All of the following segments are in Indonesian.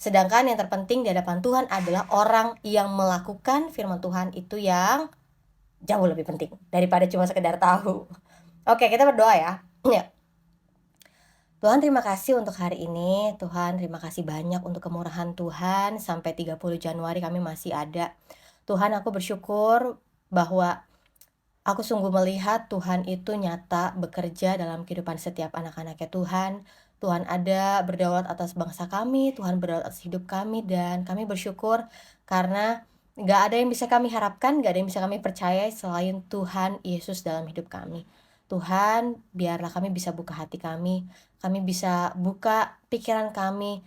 Sedangkan yang terpenting di hadapan Tuhan adalah orang yang melakukan firman Tuhan itu yang jauh lebih penting daripada cuma sekedar tahu. Oke, kita berdoa ya. Ya. Tuhan, terima kasih untuk hari ini. Tuhan, terima kasih banyak untuk kemurahan Tuhan. Sampai 30 Januari kami masih ada. Tuhan, aku bersyukur bahwa aku sungguh melihat Tuhan itu nyata bekerja dalam kehidupan setiap anak-anaknya Tuhan. Tuhan ada berdaulat atas bangsa kami, Tuhan berdaulat atas hidup kami, dan kami bersyukur karena gak ada yang bisa kami harapkan, gak ada yang bisa kami percaya selain Tuhan Yesus dalam hidup kami. Tuhan, biarlah kami bisa buka hati kami bisa buka pikiran kami,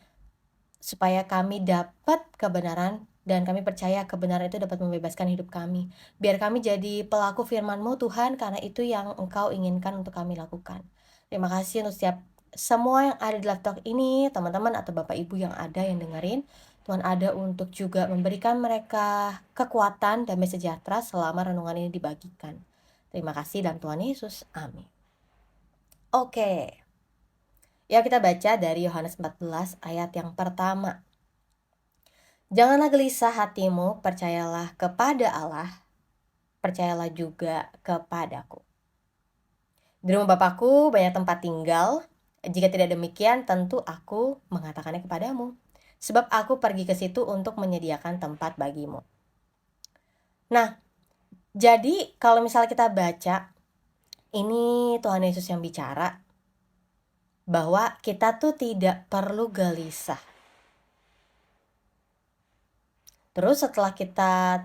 supaya kami dapat kebenaran, dan kami percaya kebenaran itu dapat membebaskan hidup kami. Biar kami jadi pelaku firman-Mu Tuhan, karena itu yang Engkau inginkan untuk kami lakukan. Terima kasih untuk semua yang ada di live talk ini, teman-teman atau Bapak Ibu yang ada yang dengerin. Tuhan ada untuk juga memberikan mereka kekuatan, damai sejahtera selama renungan ini dibagikan. Terima kasih dalam Tuhan Yesus. Amin. Oke. Ya, kita baca dari Yohanes 14 ayat yang pertama. Janganlah gelisah hatimu, percayalah kepada Allah, percayalah juga kepadaku. Di rumah Bapakku banyak tempat tinggal. Jika tidak demikian, tentu aku mengatakannya kepadamu. Sebab aku pergi ke situ untuk menyediakan tempat bagimu. Nah, jadi kalau misalnya kita baca, ini Tuhan Yesus yang bicara, bahwa kita tuh tidak perlu gelisah. Terus setelah kita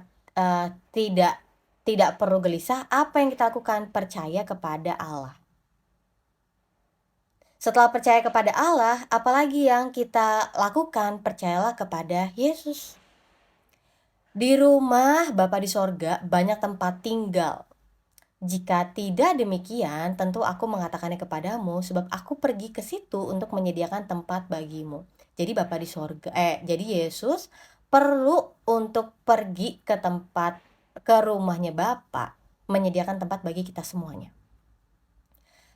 tidak perlu gelisah, apa yang kita lakukan? Percaya kepada Allah. Setelah percaya kepada Allah, apalagi yang kita lakukan? Percayalah kepada Yesus. Di rumah Bapa di sorga banyak tempat tinggal. Jika tidak demikian, tentu aku mengatakannya kepadamu, sebab aku pergi ke situ untuk menyediakan tempat bagimu. Jadi Bapa di sorga, jadi Yesus perlu untuk pergi ke rumahnya Bapa, menyediakan tempat bagi kita semuanya.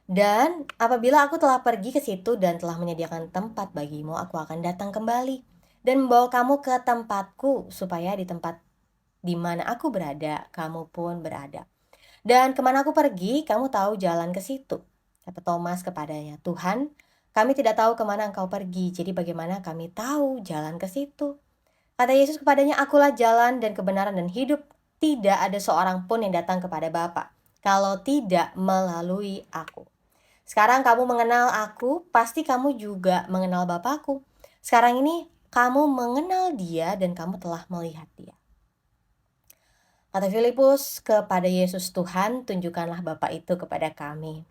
Dan apabila aku telah pergi ke situ dan telah menyediakan tempat bagimu, aku akan datang kembali dan membawa kamu ke tempatku, supaya di tempat di mana aku berada, kamu pun berada. Dan kemana aku pergi, kamu tahu jalan ke situ. Kata Thomas kepadanya, Tuhan, kami tidak tahu kemana engkau pergi, jadi bagaimana kami tahu jalan ke situ? Kata Yesus kepadanya, akulah jalan dan kebenaran dan hidup. Tidak ada seorang pun yang datang kepada Bapa kalau tidak melalui aku. Sekarang kamu mengenal aku, pasti kamu juga mengenal Bapakku. Sekarang ini kamu mengenal dia dan kamu telah melihat dia. Kata Filipus kepada Yesus, Tuhan, tunjukkanlah Bapa itu kepada kami.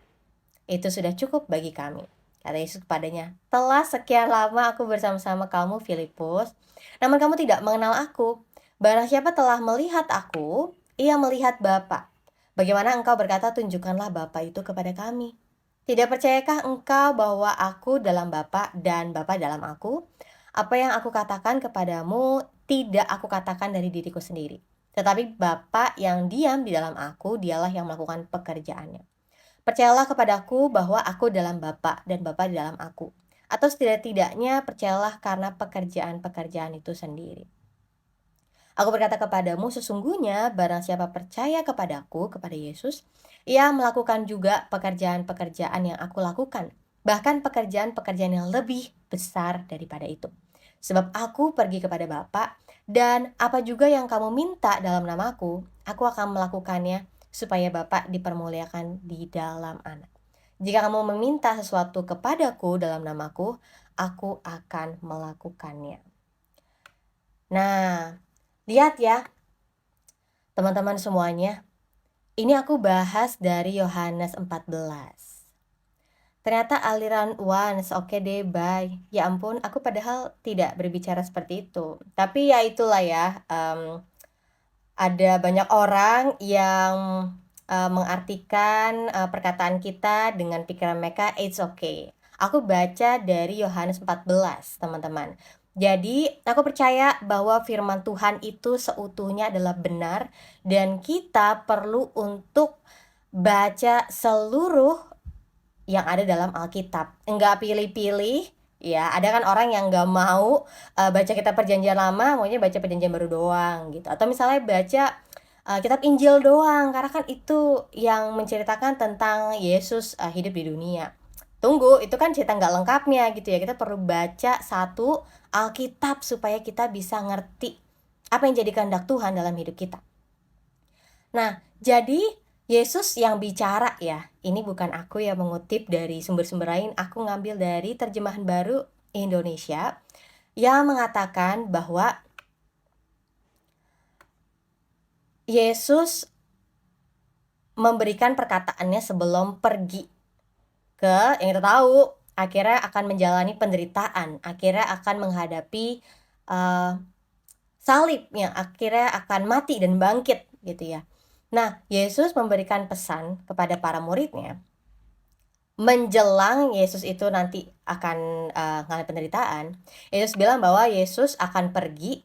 Itu sudah cukup bagi kami. Kata Yesus kepadanya, telah sekian lama aku bersama-sama kamu, Filipus, namun kamu tidak mengenal aku. Barang siapa telah melihat aku, ia melihat Bapa. Bagaimana engkau berkata, tunjukkanlah Bapa itu kepada kami? Tidak percayakah engkau bahwa aku dalam Bapa dan Bapa dalam aku? Apa yang aku katakan kepadamu tidak aku katakan dari diriku sendiri, tetapi Bapa yang diam di dalam aku, dialah yang melakukan pekerjaannya. Percayalah kepadaku bahwa aku dalam Bapa dan Bapa di dalam aku. Atau setidak-tidaknya percayalah karena pekerjaan-pekerjaan itu sendiri. Aku berkata kepadamu, sesungguhnya barang siapa percaya kepadaku, kepada Yesus, ia melakukan juga pekerjaan-pekerjaan yang aku lakukan. Bahkan pekerjaan-pekerjaan yang lebih besar daripada itu. Sebab aku pergi kepada Bapa, dan apa juga yang kamu minta dalam namaku, aku akan melakukannya, supaya Bapa dipermuliakan di dalam Anak. Jika kamu meminta sesuatu kepadaku dalam namaku, aku akan melakukannya. Nah, lihat ya, teman-teman semuanya. Ini aku bahas dari Yohanes 14. Ternyata aliran once, oke deh, bye. Ya ampun, aku padahal tidak berbicara seperti itu. Tapi ya itulah ya, ada banyak orang yang mengartikan perkataan kita dengan pikiran mereka, it's okay. Aku baca dari Yohanes 14, teman-teman. Jadi, aku percaya bahwa firman Tuhan itu seutuhnya adalah benar, dan kita perlu untuk baca seluruh yang ada dalam Alkitab. Enggak pilih-pilih, Ya, ada kan orang yang nggak mau baca kitab perjanjian lama, maunya baca perjanjian baru doang gitu. Atau misalnya baca kitab Injil doang, karena kan itu yang menceritakan tentang Yesus hidup di dunia. Tunggu, itu kan cerita nggak lengkapnya gitu ya. Kita perlu baca satu Alkitab supaya kita bisa ngerti apa yang jadi kehendak Tuhan dalam hidup kita. Nah, jadi Yesus yang bicara ya. Ini bukan aku yang mengutip dari sumber-sumber lain, aku ngambil dari terjemahan baru Indonesia yang mengatakan bahwa Yesus memberikan perkataannya sebelum pergi ke yang kita tahu akhirnya akan menjalani penderitaan, akhirnya akan menghadapi salib yang akhirnya akan mati dan bangkit gitu ya. Nah, Yesus memberikan pesan kepada para muridnya menjelang Yesus itu nanti akan mengalami penderitaan. Yesus bilang bahwa Yesus akan pergi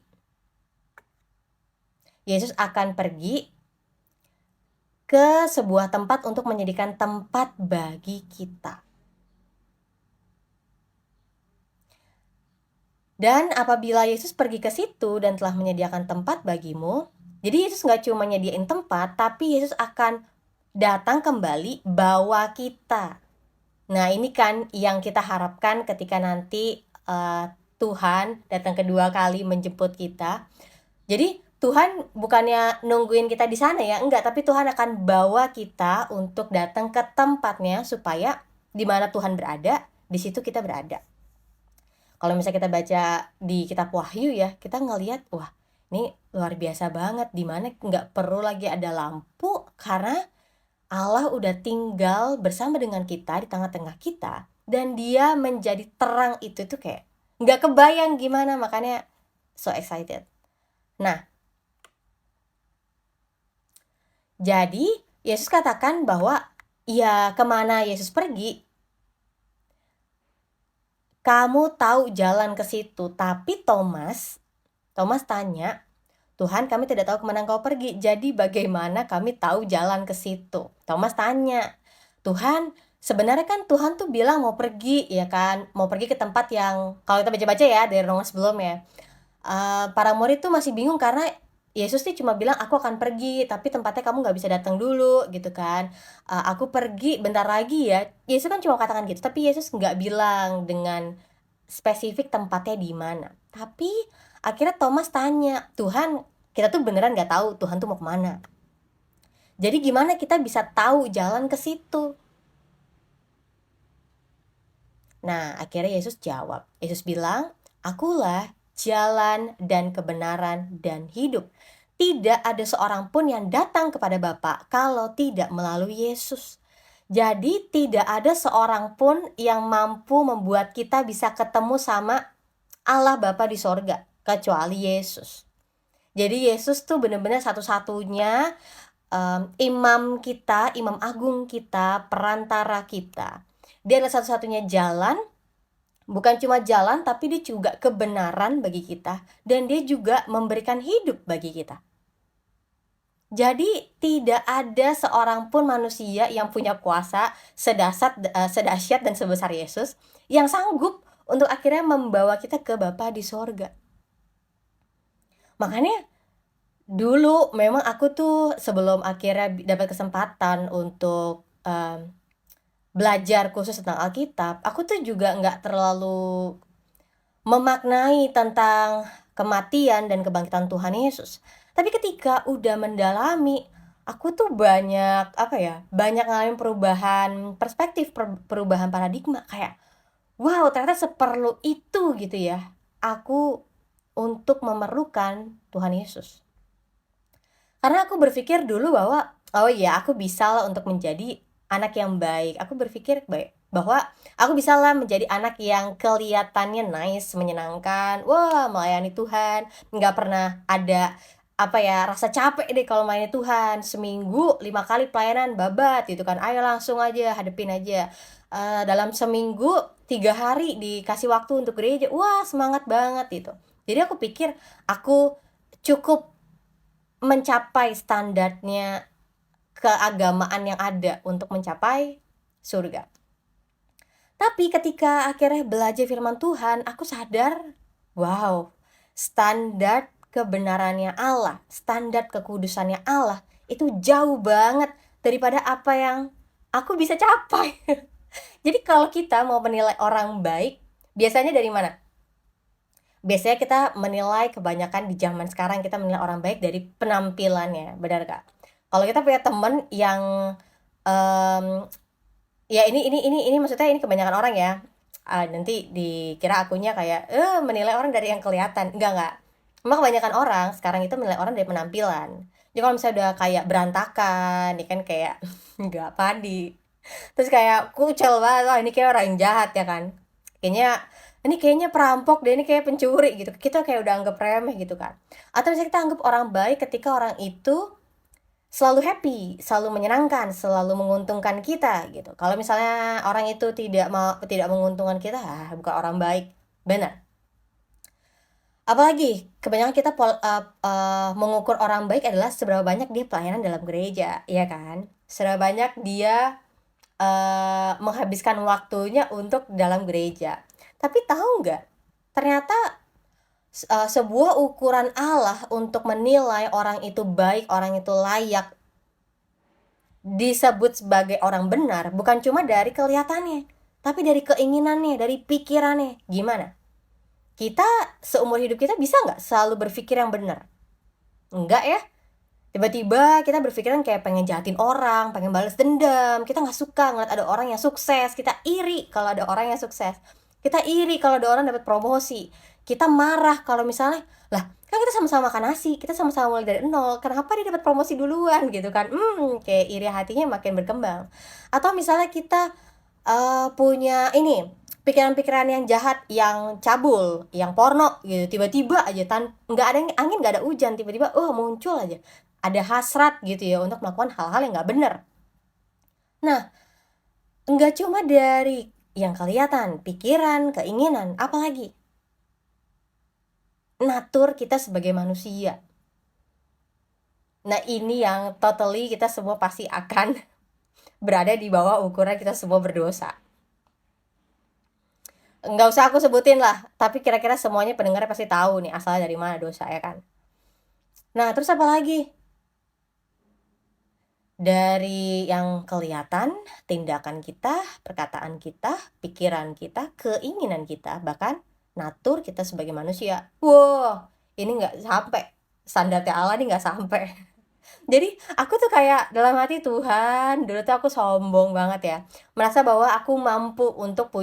ke sebuah tempat untuk menyediakan tempat bagi kita. Dan apabila Yesus pergi ke situ dan telah menyediakan tempat bagimu, jadi Yesus nggak cuma nyediain tempat, tapi Yesus akan datang kembali bawa kita. Nah, ini kan yang kita harapkan ketika nanti Tuhan datang kedua kali menjemput kita. Jadi Tuhan bukannya nungguin kita di sana ya, enggak, tapi Tuhan akan bawa kita untuk datang ke tempatnya supaya di mana Tuhan berada, di situ kita berada. Kalau misalnya kita baca di kitab Wahyu ya, kita ngelihat wah, ini luar biasa banget, di mana nggak perlu lagi ada lampu karena Allah udah tinggal bersama dengan kita di tengah-tengah kita dan dia menjadi terang. Itu tuh kayak nggak kebayang gimana, makanya so excited. Nah, jadi Yesus katakan bahwa ya kemana Yesus pergi, kamu tahu jalan ke situ. Tapi Thomas tanya, Tuhan, kami tidak tahu kemana Engkau pergi, jadi bagaimana kami tahu jalan ke situ? Thomas tanya, Tuhan, sebenarnya kan Tuhan tuh bilang mau pergi, ya kan? Mau pergi ke tempat yang, kalau kita baca-baca ya dari roman sebelumnya, para murid tuh masih bingung karena Yesus sih cuma bilang aku akan pergi, tapi tempatnya kamu nggak bisa datang dulu gitu kan. Aku pergi bentar lagi ya. Yesus kan cuma katakan gitu, tapi Yesus nggak bilang dengan spesifik tempatnya di mana. Tapi akhirnya Thomas tanya, Tuhan, kita tuh beneran nggak tahu Tuhan tuh mau kemana. Jadi gimana kita bisa tahu jalan ke situ? Nah, akhirnya Yesus jawab. Yesus bilang, akulah jalan dan kebenaran dan hidup. Tidak ada seorang pun yang datang kepada Bapa kalau tidak melalui Yesus. Jadi tidak ada seorang pun yang mampu membuat kita bisa ketemu sama Allah Bapa di sorga kecuali Yesus. Jadi Yesus tuh benar-benar satu-satunya imam kita, imam agung kita, perantara kita. Dia adalah satu-satunya jalan. Bukan cuma jalan, tapi dia juga kebenaran bagi kita. Dan dia juga memberikan hidup bagi kita. Jadi tidak ada seorang pun manusia yang punya kuasa sedahsyat dan sebesar Yesus yang sanggup untuk akhirnya membawa kita ke Bapa di sorga. Makanya dulu memang aku tuh sebelum akhirnya dapat kesempatan untuk belajar khusus tentang Alkitab, aku tuh juga nggak terlalu memaknai tentang kematian dan kebangkitan Tuhan Yesus. Tapi ketika udah mendalami, aku tuh banyak ngalamin perubahan perspektif, perubahan paradigma, kayak wow, ternyata seperlu itu gitu ya aku untuk memerlukan Tuhan Yesus. Karena aku berpikir dulu bahwa oh iya, aku bisa lah untuk menjadi anak yang baik. Aku berpikir bahwa aku bisa lah menjadi anak yang kelihatannya nice, menyenangkan, wah melayani Tuhan, nggak pernah ada rasa capek deh kalau melayani Tuhan. Seminggu 5 kali pelayanan babat gitu kan, ayo langsung aja, hadepin aja. Dalam seminggu 3 hari dikasih waktu untuk gereja, wah semangat banget gitu. Jadi aku pikir aku cukup mencapai standarnya keagamaan yang ada untuk mencapai surga. Tapi ketika akhirnya belajar firman Tuhan, aku sadar, wow, standar kebenarannya Allah, standar kekudusannya Allah itu jauh banget daripada apa yang aku bisa capai. Jadi kalau kita mau menilai orang baik, biasanya dari mana? Biasanya kita menilai, kebanyakan di zaman sekarang kita menilai orang baik dari penampilannya, benar gak? Kalau kita punya temen yang um, ya ini maksudnya ini kebanyakan orang ya, nanti dikira akunya kayak menilai orang dari yang kelihatan. Enggak. Memang kebanyakan orang sekarang itu menilai orang dari penampilan. Jadi kalau misalnya udah kayak berantakan, ya kan, kayak nggak padi, terus kayak kucel banget, wah ini kayak orang jahat ya kan, kayaknya ini kayaknya perampok deh, ini kayak pencuri gitu, kita kayak udah anggap remeh gitu kan. Atau misalnya kita anggap orang baik ketika orang itu selalu happy, selalu menyenangkan, selalu menguntungkan kita gitu. Kalau misalnya orang itu tidak menguntungkan kita, bukan orang baik. Benar. Apalagi kebanyakan kita mengukur orang baik adalah seberapa banyak dia pelayanan dalam gereja, ya kan? Seberapa banyak dia menghabiskan waktunya untuk dalam gereja. Tapi tahu nggak? Ternyata sebuah ukuran Allah untuk menilai orang itu baik, orang itu layak disebut sebagai orang benar bukan cuma dari kelihatannya, tapi dari keinginannya, dari pikirannya. Gimana? Kita seumur hidup kita bisa nggak selalu berpikir yang benar? Enggak ya. Tiba-tiba kita berpikiran kayak pengen jahatin orang, pengen balas dendam. Kita nggak suka ngeliat ada orang yang sukses. Kita iri kalau ada orang yang sukses. Kita iri kalau ada orang dapat promosi. Kita marah kalau misalnya, lah kan kita sama-sama makan nasi, kita sama-sama mulai dari nol, kenapa dia dapat promosi duluan gitu kan. Kayak iri hatinya makin berkembang. Atau misalnya kita punya ini pikiran-pikiran yang jahat, yang cabul, yang porno gitu, tiba-tiba aja nggak ada angin, nggak ada hujan, tiba-tiba muncul aja ada hasrat gitu ya untuk melakukan hal-hal yang nggak benar. Nah, nggak cuma dari yang kelihatan, pikiran, keinginan, apalagi natur kita sebagai manusia. Nah, ini yang totally kita semua pasti akan berada di bawah ukuran kita semua berdosa. Nggak usah aku sebutin lah, tapi kira-kira semuanya pendengarnya pasti tahu nih asalnya dari mana dosa, ya kan. Nah, terus apa lagi? Dari yang kelihatan, tindakan kita, perkataan kita, pikiran kita, keinginan kita, bahkan natur kita sebagai manusia. Wow, ini nggak sampai, standarnya Allah nih nggak sampai. Jadi aku tuh kayak dalam hati, Tuhan, dulu tuh aku sombong banget ya, merasa bahwa aku mampu untuk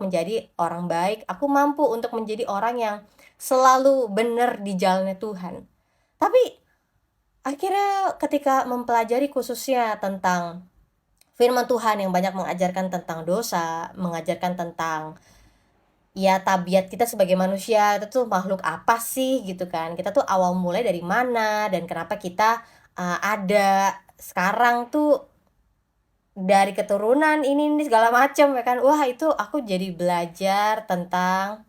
menjadi orang baik, aku mampu untuk menjadi orang yang selalu benar di jalannya Tuhan. Tapi akhirnya ketika mempelajari khususnya tentang firman Tuhan yang banyak mengajarkan tentang dosa, mengajarkan tentang ya tabiat kita sebagai manusia, itu tuh makhluk apa sih gitu kan. Kita tuh awal mulai dari mana dan kenapa kita ada sekarang tuh dari keturunan ini segala macam ya kan. Wah, itu aku jadi belajar tentang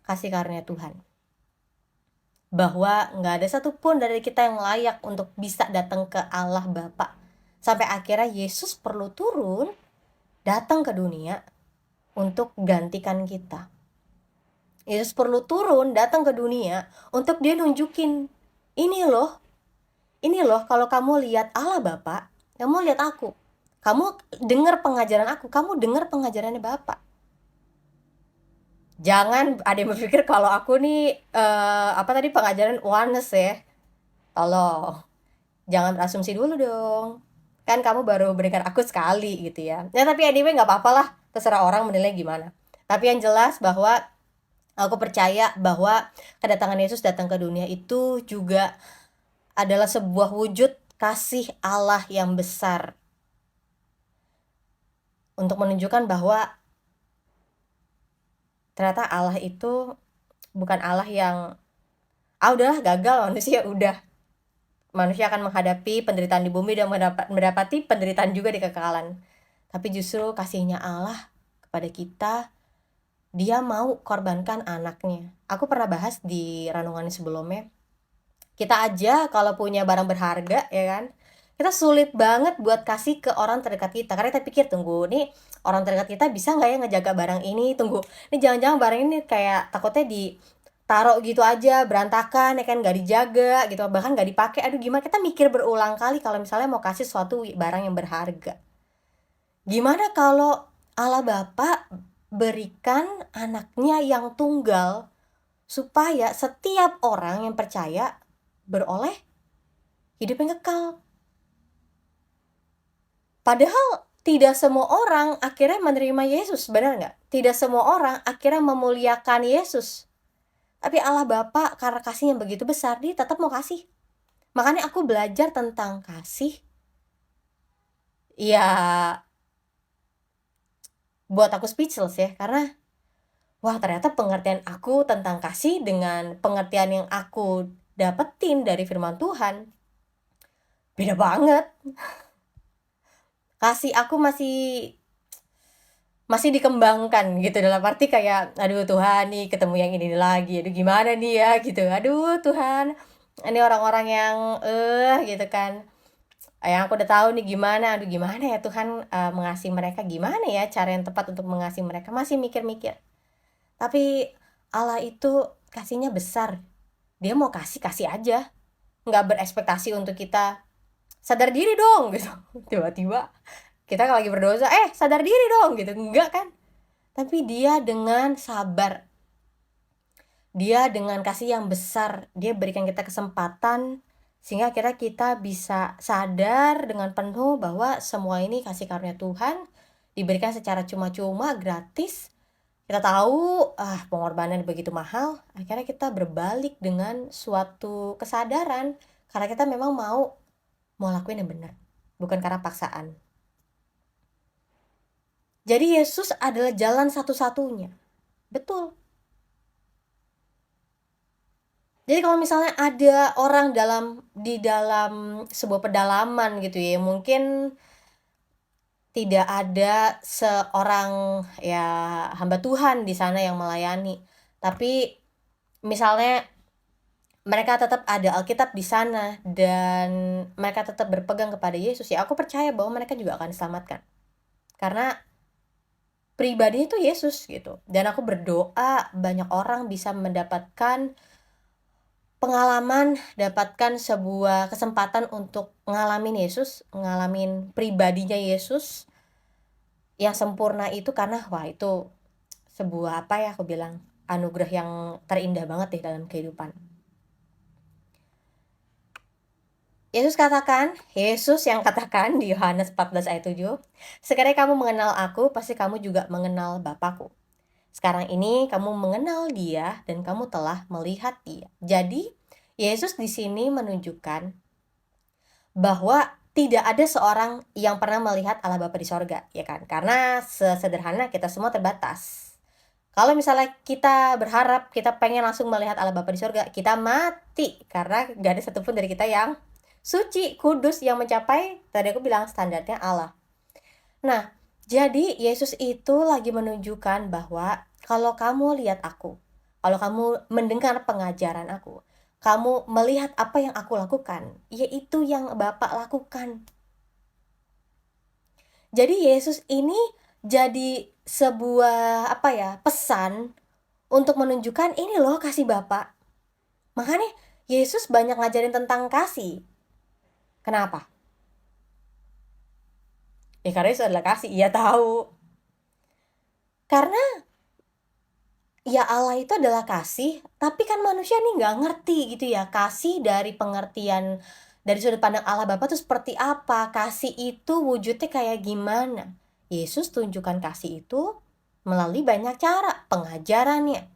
kasih karunia Tuhan. Bahwa nggak ada satupun dari kita yang layak untuk bisa datang ke Allah Bapa. Sampai akhirnya Yesus perlu turun, datang ke dunia untuk gantikan kita. Yesus perlu turun, datang ke dunia untuk dia nunjukin, ini loh kalau kamu lihat Allah Bapa, kamu lihat aku. Kamu dengar pengajaran aku, kamu dengar pengajarannya Bapa. Jangan ada yang berpikir kalau aku nih pengajaran oneness ya. Tolong, jangan berasumsi dulu dong. Kan kamu baru berikan aku sekali gitu ya. Ya tapi anyway nggak apa-apa lah, terserah orang menilai gimana. Tapi yang jelas bahwa aku percaya bahwa kedatangan Yesus datang ke dunia itu juga adalah sebuah wujud kasih Allah yang besar. Untuk menunjukkan bahwa ternyata Allah itu bukan Allah yang udahlah gagal manusia, udah. Manusia akan menghadapi penderitaan di bumi dan mendapati penderitaan juga di kekekalan. Tapi justru kasihnya Allah kepada kita, dia mau korbankan anaknya. Aku pernah bahas di renungan sebelumnya. Kita aja kalau punya barang berharga ya kan, Kita sulit banget buat kasih ke orang terdekat kita, karena kita pikir, tunggu, nih orang terdekat kita bisa nggak ya ngejaga barang ini, tunggu, ini jangan-jangan barang ini kayak takutnya ditaruh gitu aja, berantakan, ya kan, nggak dijaga gitu, bahkan nggak dipakai, aduh gimana, kita mikir berulang kali kalau misalnya mau kasih suatu barang yang berharga. Gimana kalau Allah Bapa berikan anaknya yang tunggal, supaya setiap orang yang percaya beroleh hidup yang kekal. Padahal tidak semua orang akhirnya menerima Yesus, benar nggak? Tidak semua orang akhirnya memuliakan Yesus. Tapi Allah Bapa karena kasihnya begitu besar, dia tetap mau kasih. Makanya aku belajar tentang kasih, ya buat aku speechless ya, karena wah ternyata pengertian aku tentang kasih dengan pengertian yang aku dapetin dari firman Tuhan beda banget. Kasih aku masih dikembangkan gitu, dalam arti kayak, aduh Tuhan nih ketemu yang ini lagi, aduh gimana nih ya gitu, aduh Tuhan ini orang-orang yang gitu kan, yang aku udah tahu nih gimana, aduh gimana ya Tuhan, mengasihi mereka, gimana ya cara yang tepat untuk mengasihi mereka, masih mikir-mikir. Tapi Allah itu kasihnya besar, dia mau kasih kasih aja, nggak berekspektasi untuk kita sadar diri dong gitu. Tiba-tiba kita lagi berdosa, sadar diri dong gitu, enggak kan. Tapi dia dengan sabar, dia dengan kasih yang besar, dia berikan kita kesempatan sehingga akhirnya kita bisa sadar dengan penuh bahwa semua ini kasih karunia Tuhan, diberikan secara cuma-cuma, gratis. Kita tahu pengorbanan begitu mahal, akhirnya kita berbalik dengan suatu kesadaran karena kita memang mau lakuin yang benar, bukan karena paksaan. Jadi Yesus adalah jalan satu-satunya. Betul. Jadi kalau misalnya ada orang di dalam sebuah pedalaman gitu ya, mungkin tidak ada seorang ya hamba Tuhan di sana yang melayani. Tapi misalnya mereka tetap ada Alkitab di sana dan mereka tetap berpegang kepada Yesus, ya aku percaya bahwa mereka juga akan diselamatkan. Karena pribadinya itu Yesus gitu. Dan aku berdoa banyak orang bisa mendapatkan pengalaman, dapatkan sebuah kesempatan untuk ngalamin Yesus, ngalamin pribadinya Yesus yang sempurna itu, karena wah itu sebuah apa ya, aku bilang anugerah yang terindah banget deh dalam kehidupan. Yesus yang katakan di Yohanes 14 ayat 7, "Sekiranya kamu mengenal aku, pasti kamu juga mengenal Bapakku. Sekarang ini kamu mengenal Dia dan kamu telah melihat Dia." Jadi, Yesus di sini menunjukkan bahwa tidak ada seorang yang pernah melihat Allah Bapa di sorga, ya kan? Karena sesederhana kita semua terbatas. Kalau misalnya kita berharap kita pengen langsung melihat Allah Bapa di sorga, kita mati, karena gak ada satupun dari kita yang suci, kudus, yang mencapai, tadi aku bilang, standarnya Allah. Nah, jadi Yesus itu lagi menunjukkan bahwa kalau kamu lihat aku, kalau kamu mendengar pengajaran aku, kamu melihat apa yang aku lakukan, yaitu yang Bapa lakukan. Jadi Yesus ini jadi sebuah pesan untuk menunjukkan ini loh kasih Bapa. Makanya Yesus banyak ngajarin tentang kasih. Kenapa? Ya karena Yesus adalah kasih, iya tahu. Karena ya Allah itu adalah kasih, tapi kan manusia nih nggak ngerti gitu ya, kasih dari pengertian, dari sudut pandang Allah Bapa tuh seperti apa, kasih itu wujudnya kayak gimana. Yesus tunjukkan kasih itu melalui banyak cara, pengajarannya,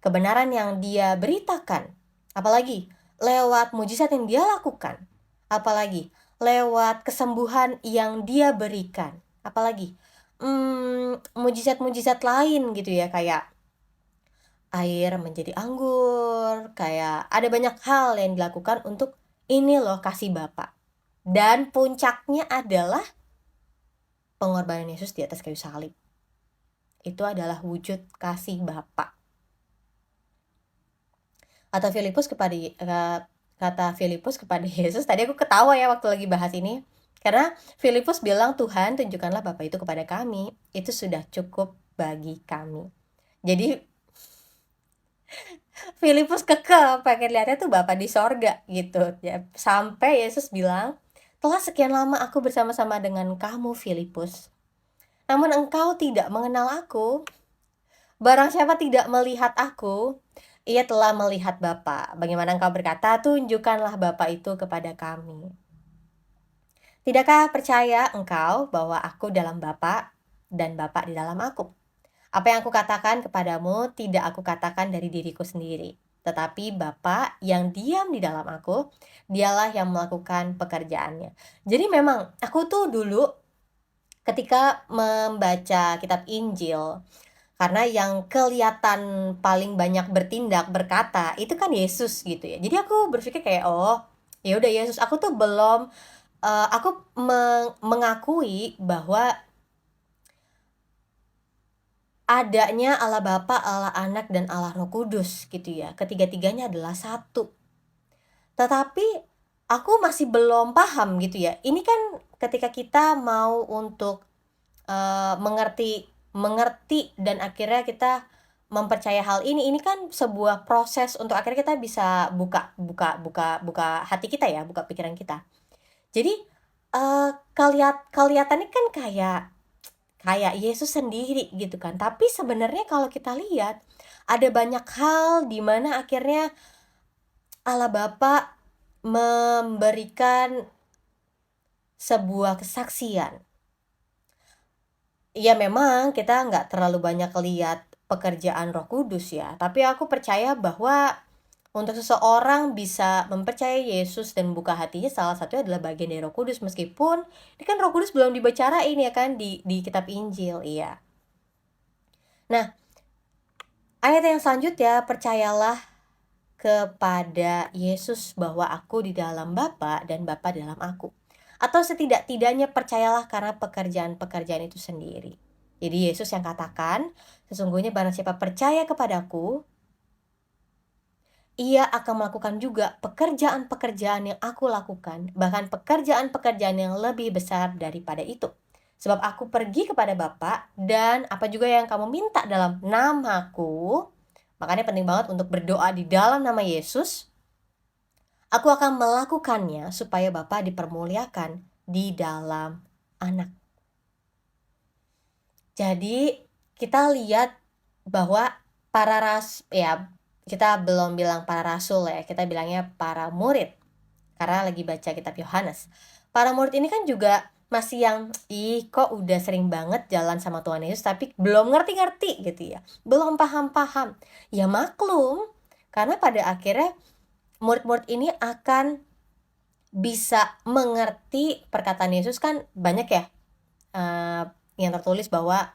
kebenaran yang dia beritakan, apalagi lewat mujizat yang dia lakukan, apalagi lewat kesembuhan yang dia berikan, apalagi mujizat-mujizat lain gitu ya, kayak air menjadi anggur, kayak ada banyak hal yang dilakukan untuk ini loh kasih Bapa. Dan puncaknya adalah pengorbanan Yesus di atas kayu salib. Itu adalah wujud kasih Bapa. Atau Filipus kata Filipus kepada Yesus, tadi aku ketawa ya waktu lagi bahas ini. Karena Filipus bilang, Tuhan tunjukkanlah Bapa itu kepada kami, itu sudah cukup bagi kami. Jadi Filipus kekeh pengen lihatnya tuh Bapa di sorga gitu ya. Sampai Yesus bilang, telah sekian lama aku bersama-sama dengan kamu Filipus, namun engkau tidak mengenal aku. Barang siapa tidak melihat aku, ia telah melihat Bapa. Bagaimana engkau berkata, tunjukkanlah Bapa itu kepada kami. Tidakkah percaya engkau bahwa aku dalam Bapa dan Bapa di dalam aku? Apa yang aku katakan kepadamu tidak aku katakan dari diriku sendiri, tetapi Bapa yang diam di dalam aku, dialah yang melakukan pekerjaannya. Jadi memang aku tuh dulu ketika membaca kitab Injil, karena yang kelihatan paling banyak bertindak, berkata, itu kan Yesus gitu ya. Jadi aku berpikir kayak, oh, ya udah Yesus, aku tuh belum aku mengakui bahwa adanya Allah Bapa, Allah Anak, dan Allah Roh Kudus gitu ya. Ketiga-tiganya adalah satu. Tetapi aku masih belum paham gitu ya. Ini kan ketika kita mau untuk mengerti dan akhirnya kita mempercaya hal ini kan sebuah proses untuk akhirnya kita bisa buka hati kita ya, buka pikiran kita. Jadi kelihatannya kan kayak Yesus sendiri gitu kan. Tapi sebenarnya kalau kita lihat ada banyak hal di mana akhirnya Allah Bapa memberikan sebuah kesaksian. Ya memang kita nggak terlalu banyak lihat pekerjaan Roh Kudus ya, tapi aku percaya bahwa untuk seseorang bisa mempercayai Yesus dan buka hatinya salah satunya adalah bagian dari Roh Kudus, meskipun ini kan Roh Kudus belum dibicarain ya kan di kitab Injil, iya. Nah, ayat yang selanjutnya, percayalah kepada Yesus bahwa aku di dalam Bapa dan Bapa dalam aku. Atau setidak-tidaknya percayalah karena pekerjaan-pekerjaan itu sendiri. Jadi Yesus yang katakan, sesungguhnya barang siapa percaya kepadaku, ia akan melakukan juga pekerjaan-pekerjaan yang aku lakukan, bahkan pekerjaan-pekerjaan yang lebih besar daripada itu. Sebab aku pergi kepada Bapa, dan apa juga yang kamu minta dalam namaku, makanya penting banget untuk berdoa di dalam nama Yesus, aku akan melakukannya supaya Bapa dipermuliakan di dalam Anak. Jadi kita lihat bahwa kita belum bilang para rasul ya, kita bilangnya para murid. Karena lagi baca kitab Yohanes. Para murid ini kan juga masih yang, kok udah sering banget jalan sama Tuhan Yesus tapi belum ngerti-ngerti gitu ya. Belum paham-paham. Ya maklum, karena pada akhirnya murid-murid ini akan bisa mengerti perkataan Yesus kan banyak ya yang tertulis bahwa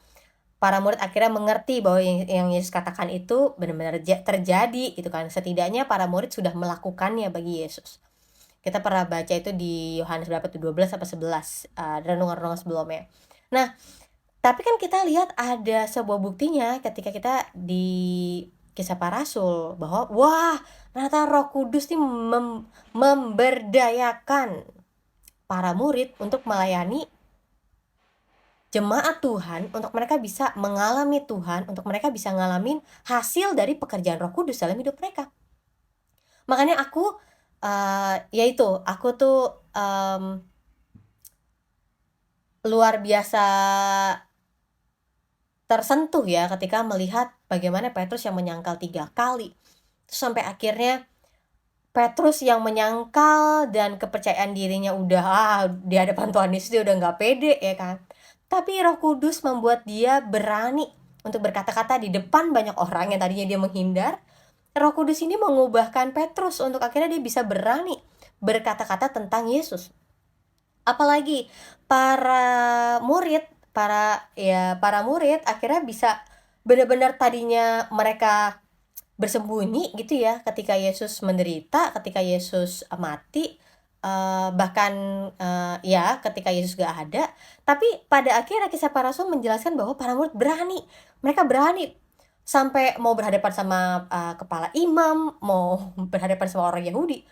para murid akhirnya mengerti bahwa yang Yesus katakan itu benar-benar terjadi gitu kan. Setidaknya para murid sudah melakukannya bagi Yesus. Kita pernah baca itu di Yohanes berapa tuh, 12 sampai 11, renungan-renungan sebelumnya. Nah, tapi kan kita lihat ada sebuah buktinya ketika kita di Kisah Para Rasul, bahwa wah, ternyata Roh Kudus nih memberdayakan para murid untuk melayani jemaat Tuhan, untuk mereka bisa mengalami Tuhan, untuk mereka bisa ngalamin hasil dari pekerjaan Roh Kudus dalam hidup mereka. Makanya aku tuh luar biasa tersentuh ya ketika melihat bagaimana Petrus yang menyangkal 3 kali. Terus sampai akhirnya Petrus yang menyangkal dan kepercayaan dirinya udah di hadapan Tuhan Yesus dia udah gak pede ya kan. Tapi Roh Kudus membuat dia berani untuk berkata-kata di depan banyak orang yang tadinya dia menghindar. Roh Kudus ini mengubahkan Petrus untuk akhirnya dia bisa berani berkata-kata tentang Yesus. Apalagi para murid akhirnya bisa benar-benar tadinya mereka bersembunyi gitu ya ketika Yesus menderita, ketika Yesus mati, bahkan ketika Yesus gak ada. Tapi pada akhirnya Kisah Para Rasul menjelaskan bahwa para murid mereka berani sampai mau berhadapan sama kepala imam, mau berhadapan sama orang Yahudi.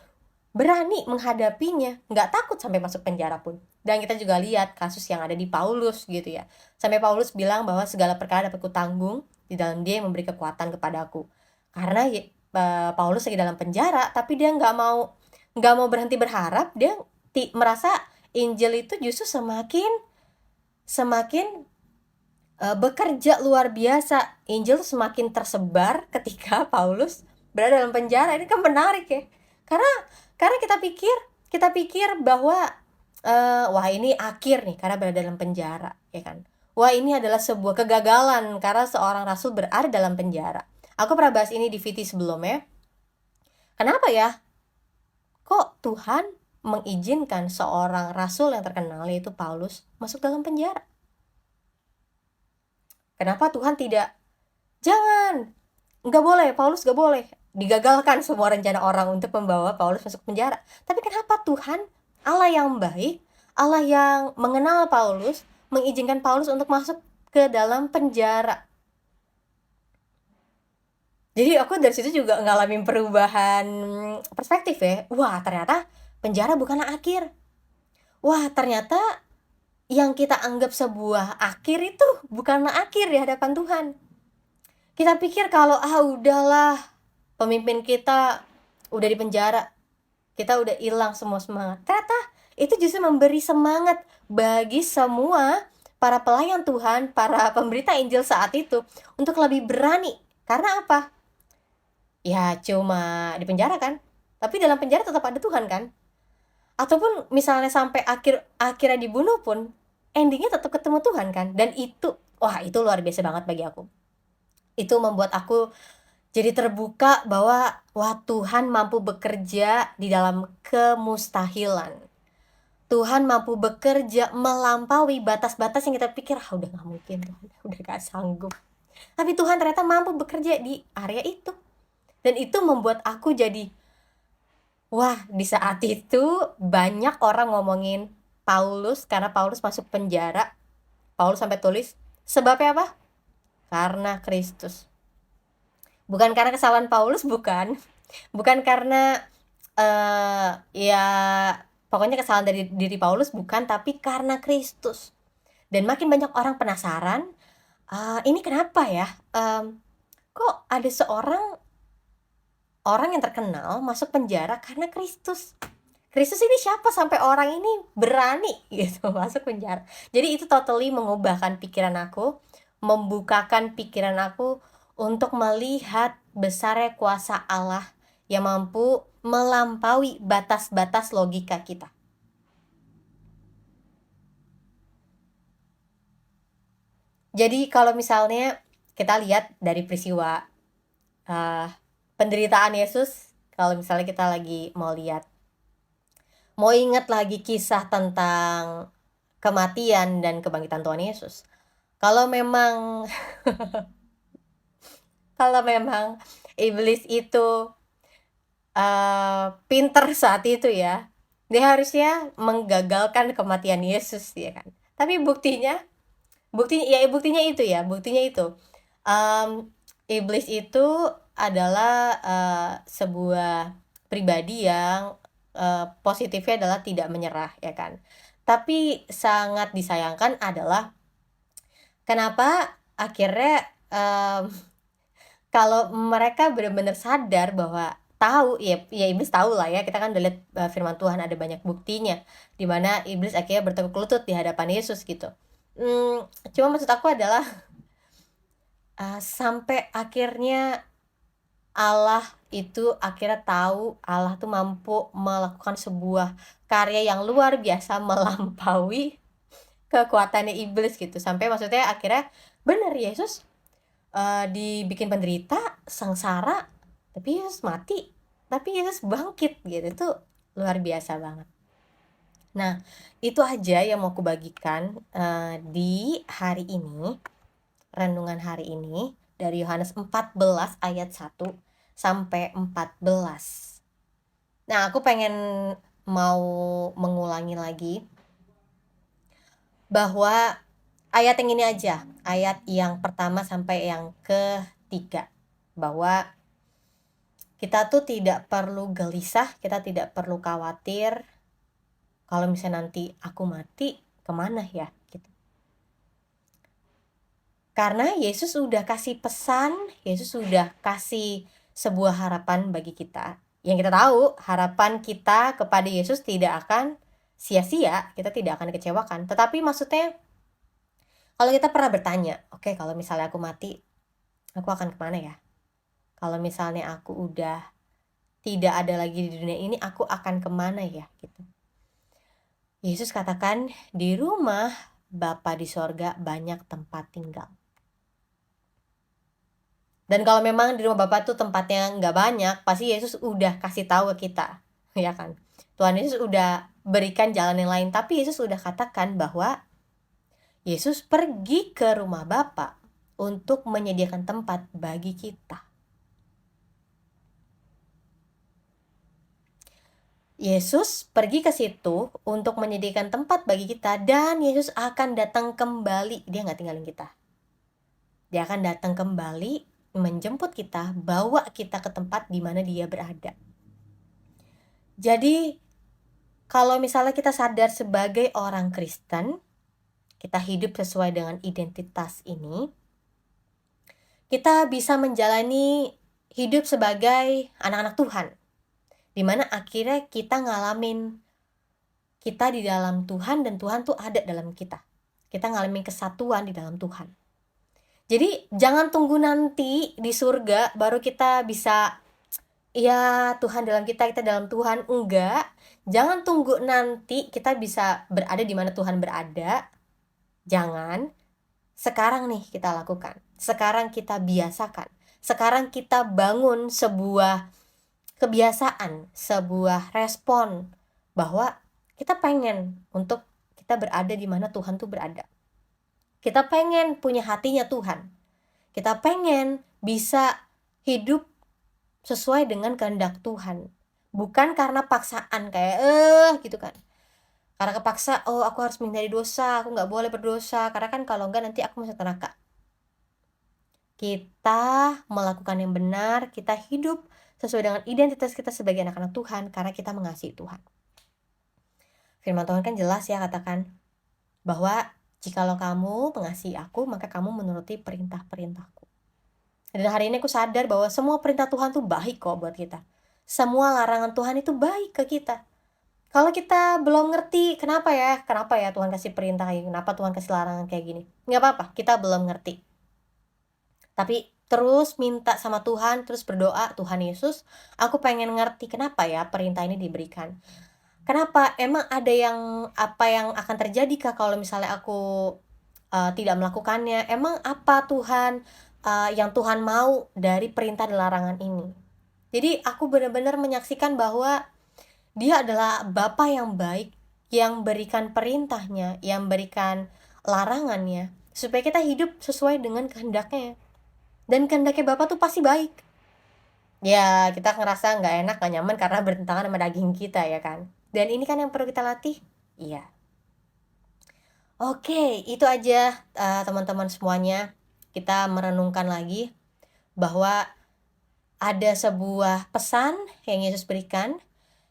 berani menghadapinya, nggak takut sampai masuk penjara pun. Dan kita juga lihat kasus yang ada di Paulus gitu ya. Sampai Paulus bilang bahwa segala perkara dapat kutanggung di dalam Dia yang memberi kekuatan kepadaku. Karena Paulus lagi dalam penjara, tapi dia nggak mau berhenti berharap. Dia merasa Injil itu justru semakin bekerja luar biasa. Injil semakin tersebar ketika Paulus berada dalam penjara. Ini kan menarik ya. Karena kita pikir bahwa wah ini akhir nih karena berada dalam penjara, ya kan. Wah ini adalah sebuah kegagalan karena seorang rasul berada dalam penjara. Aku pernah bahas ini di VT sebelumnya. Kenapa ya? Kok Tuhan mengizinkan seorang rasul yang terkenal yaitu Paulus masuk dalam penjara? Kenapa Tuhan tidak? Jangan, nggak boleh, Paulus nggak boleh. Digagalkan semua rencana orang untuk membawa Paulus masuk penjara. Tapi kenapa Tuhan, Allah yang baik, Allah yang mengenal Paulus, mengizinkan Paulus untuk masuk ke dalam penjara? Jadi aku dari situ juga ngalamin perubahan perspektif ya. Wah ternyata penjara bukanlah akhir. Wah ternyata yang kita anggap sebuah akhir itu bukanlah akhir di hadapan Tuhan. Kita pikir kalau udahlah, pemimpin kita udah di penjara, kita udah hilang semua semangat. Ternyata itu justru memberi semangat bagi semua para pelayan Tuhan, para pemberita Injil saat itu untuk lebih berani. Karena apa? Ya cuma di penjara kan, tapi dalam penjara tetap ada Tuhan kan. Ataupun misalnya sampai akhirnya dibunuh pun, endingnya tetap ketemu Tuhan kan. Dan itu, wah itu luar biasa banget bagi aku. Itu membuat aku jadi terbuka bahwa wah Tuhan mampu bekerja di dalam kemustahilan. Tuhan mampu bekerja melampaui batas-batas yang kita pikir udah gak mungkin, udah gak sanggup. Tapi Tuhan ternyata mampu bekerja di area itu. Dan itu membuat aku jadi wah di saat itu banyak orang ngomongin Paulus karena Paulus masuk penjara. Paulus sampai tulis sebabnya apa? Karena Kristus. Bukan karena kesalahan Paulus, bukan karena ya pokoknya kesalahan dari diri Paulus, bukan, tapi karena Kristus. Dan makin banyak orang penasaran, ini kenapa ya, kok ada seorang orang yang terkenal masuk penjara karena Kristus. Kristus ini siapa sampai orang ini berani gitu masuk penjara. Jadi itu totally mengubahkan pikiran aku, membukakan pikiran aku untuk melihat besarnya kuasa Allah yang mampu melampaui batas-batas logika kita. Jadi kalau misalnya kita lihat dari peristiwa penderitaan Yesus, kalau misalnya kita lagi mau ingat lagi kisah tentang kematian dan kebangkitan Tuhan Yesus. Kalau memang iblis itu pinter saat itu ya, dia harusnya menggagalkan kematian Yesus ya kan. Tapi buktinya itu iblis itu adalah sebuah pribadi yang positifnya adalah tidak menyerah ya kan. Tapi sangat disayangkan adalah kenapa akhirnya kalau mereka benar-benar sadar bahwa tahu ya iblis tahu lah ya, kita kan udah lihat firman Tuhan ada banyak buktinya di mana iblis akhirnya bertekuk lutut di hadapan Yesus gitu. Cuma maksud aku adalah sampai akhirnya Allah itu akhirnya tahu Allah tuh mampu melakukan sebuah karya yang luar biasa melampaui kekuatannya iblis gitu. Sampai maksudnya akhirnya benar Yesus dibikin penderita, sengsara, tapi Yesus mati, tapi Yesus bangkit gitu. Itu luar biasa banget. Nah, itu aja yang mau aku bagikan di hari ini, renungan hari ini dari Yohanes 14 ayat 1 sampai 14. Nah, aku pengen mau mengulangi lagi bahwa ayat yang ini aja, ayat yang pertama sampai yang ketiga, bahwa Kita tuh tidak perlu gelisah, kita tidak perlu khawatir kalau misalnya nanti aku mati kemana ya gitu. Karena Yesus udah kasih pesan, Yesus udah kasih sebuah harapan bagi kita. Yang kita tahu, harapan kita kepada Yesus tidak akan sia-sia, kita tidak akan dikecewakan. Tetapi maksudnya, kalau kita pernah bertanya, oke, kalau misalnya aku mati, aku akan kemana ya? Kalau misalnya aku udah tidak ada lagi di dunia ini, aku akan kemana ya? Gitu. Yesus katakan, di rumah Bapa di sorga banyak tempat tinggal. Dan kalau memang di rumah Bapa tuh tempatnya nggak banyak, pasti Yesus udah kasih tahu ke kita, ya kan? Tuhan Yesus udah berikan jalan yang lain, tapi Yesus udah katakan bahwa Yesus pergi ke rumah Bapa untuk menyediakan tempat bagi kita. Yesus pergi ke situ untuk menyediakan tempat bagi kita, dan Yesus akan datang kembali. Dia nggak tinggalin kita. Dia akan datang kembali, menjemput kita, bawa kita ke tempat di mana dia berada. Jadi, kalau misalnya kita sadar sebagai orang Kristen, kita hidup sesuai dengan identitas ini, kita bisa menjalani hidup sebagai anak-anak Tuhan, di mana akhirnya kita ngalamin kita di dalam Tuhan dan Tuhan tuh ada dalam kita. Kita ngalamin kesatuan di dalam Tuhan. Jadi jangan tunggu nanti di surga baru kita bisa, ya Tuhan dalam kita, kita dalam Tuhan. Enggak. Jangan tunggu nanti kita bisa berada di mana Tuhan berada. Jangan. Sekarang nih kita lakukan. Sekarang kita biasakan. Sekarang kita bangun sebuah kebiasaan, sebuah respon bahwa kita pengen untuk kita berada di mana Tuhan tuh berada. Kita pengen punya hatinya Tuhan. Kita pengen bisa hidup sesuai dengan kehendak Tuhan. Bukan karena paksaan kayak gitu kan. Karena kepaksa, oh aku harus menghindari dosa, aku gak boleh berdosa. Karena kan kalau enggak nanti aku masuk neraka. Kita melakukan yang benar, kita hidup sesuai dengan identitas kita sebagai anak-anak Tuhan karena kita mengasihi Tuhan. Firman Tuhan kan jelas ya, katakan bahwa jikalau kamu mengasihi aku, maka kamu menuruti perintah-perintahku. Dan hari ini aku sadar bahwa semua perintah Tuhan tuh baik kok buat kita. Semua larangan Tuhan itu baik ke kita. Kalau kita belum ngerti, kenapa ya Tuhan kasih perintah kayak gini, kenapa Tuhan kasih larangan kayak gini, nggak apa-apa, kita belum ngerti. Tapi terus minta sama Tuhan, terus berdoa, Tuhan Yesus, aku pengen ngerti kenapa ya perintah ini diberikan. Kenapa? Emang ada apa yang akan terjadi kah kalau misalnya aku tidak melakukannya? Emang apa Tuhan yang Tuhan mau dari perintah dan larangan ini? Jadi aku benar-benar menyaksikan bahwa Dia adalah Bapa yang baik, yang berikan perintahnya, yang berikan larangannya, supaya kita hidup sesuai dengan kehendaknya. Dan kehendaknya Bapa tuh pasti baik. Ya, kita ngerasa nggak enak, nggak nyaman karena bertentangan sama daging kita ya kan. Dan ini kan yang perlu kita latih. Iya. Oke, itu aja teman-teman semuanya. Kita merenungkan lagi bahwa ada sebuah pesan yang Yesus berikan.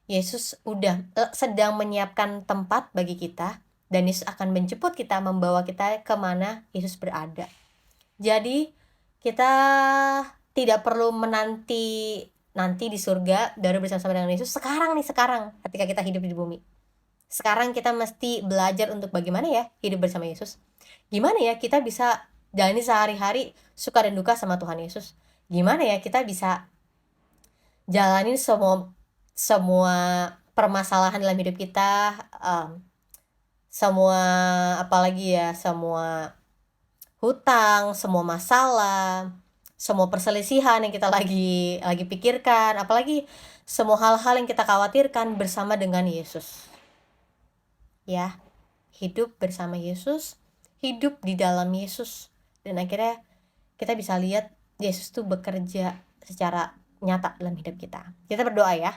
Yesus udah sedang menyiapkan tempat bagi kita, dan Yesus akan menjemput kita, membawa kita kemana Yesus berada. Jadi kita tidak perlu menanti nanti di surga baru bersama-sama dengan Yesus. Sekarang ketika kita hidup di bumi. Sekarang kita mesti belajar untuk bagaimana ya hidup bersama Yesus. Gimana ya kita bisa jalani sehari-hari suka dan duka sama Tuhan Yesus. Gimana ya kita bisa jalani semua permasalahan dalam hidup kita, semua apalagi ya, semua hutang, semua masalah, semua perselisihan yang kita lagi pikirkan, apalagi semua hal-hal yang kita khawatirkan bersama dengan Yesus. Ya, hidup bersama Yesus, hidup di dalam Yesus, dan akhirnya kita bisa lihat Yesus tuh bekerja secara nyata dalam hidup kita. Kita berdoa ya.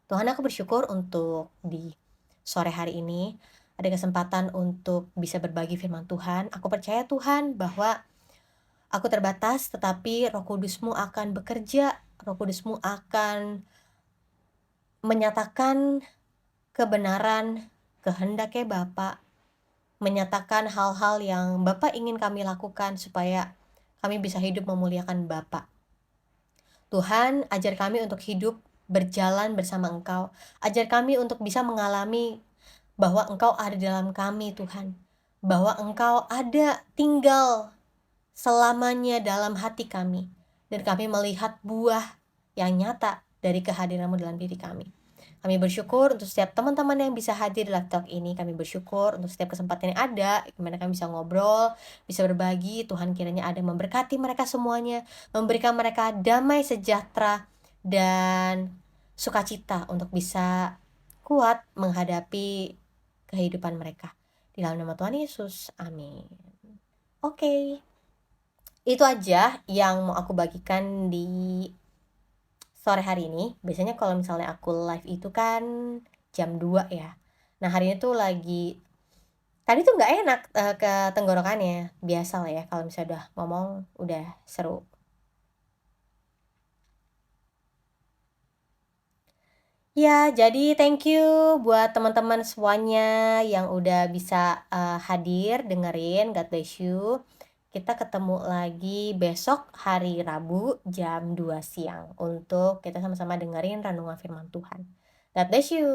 Tuhan, aku bersyukur untuk di sore hari ini ada kesempatan untuk bisa berbagi firman Tuhan. Aku percaya Tuhan bahwa aku terbatas, tetapi Roh Kudus-Mu akan bekerja Roh Kudus-Mu akan menyatakan kebenaran, kehendaknya Bapa, menyatakan hal-hal yang Bapa ingin kami lakukan supaya kami bisa hidup memuliakan Bapa. Tuhan, ajar kami untuk hidup berjalan bersama Engkau. Ajar kami untuk bisa mengalami bahwa Engkau ada dalam kami, Tuhan. Bahwa Engkau ada tinggal selamanya dalam hati kami. Dan kami melihat buah yang nyata dari kehadiran-Mu dalam diri kami. Kami bersyukur untuk setiap teman-teman yang bisa hadir di live talk ini. Kami bersyukur untuk setiap kesempatan yang ada, gimana kami bisa ngobrol, bisa berbagi. Tuhan kiranya ada memberkati mereka semuanya, memberikan mereka damai sejahtera dan sukacita untuk bisa kuat menghadapi kehidupan mereka. Di dalam nama Tuhan Yesus, amin. Oke, itu aja yang mau aku bagikan di sore hari ini. Biasanya kalau misalnya aku live itu kan jam 2 ya. Nah hari ini tuh lagi, tadi tuh nggak enak ke tenggorokannya. Biasa lah ya kalau misalnya udah ngomong udah seru. Ya, jadi thank you buat teman-teman semuanya yang udah bisa hadir dengerin. God bless you. Kita ketemu lagi besok hari Rabu jam 2 siang untuk kita sama-sama dengerin renungan firman Tuhan. God bless you.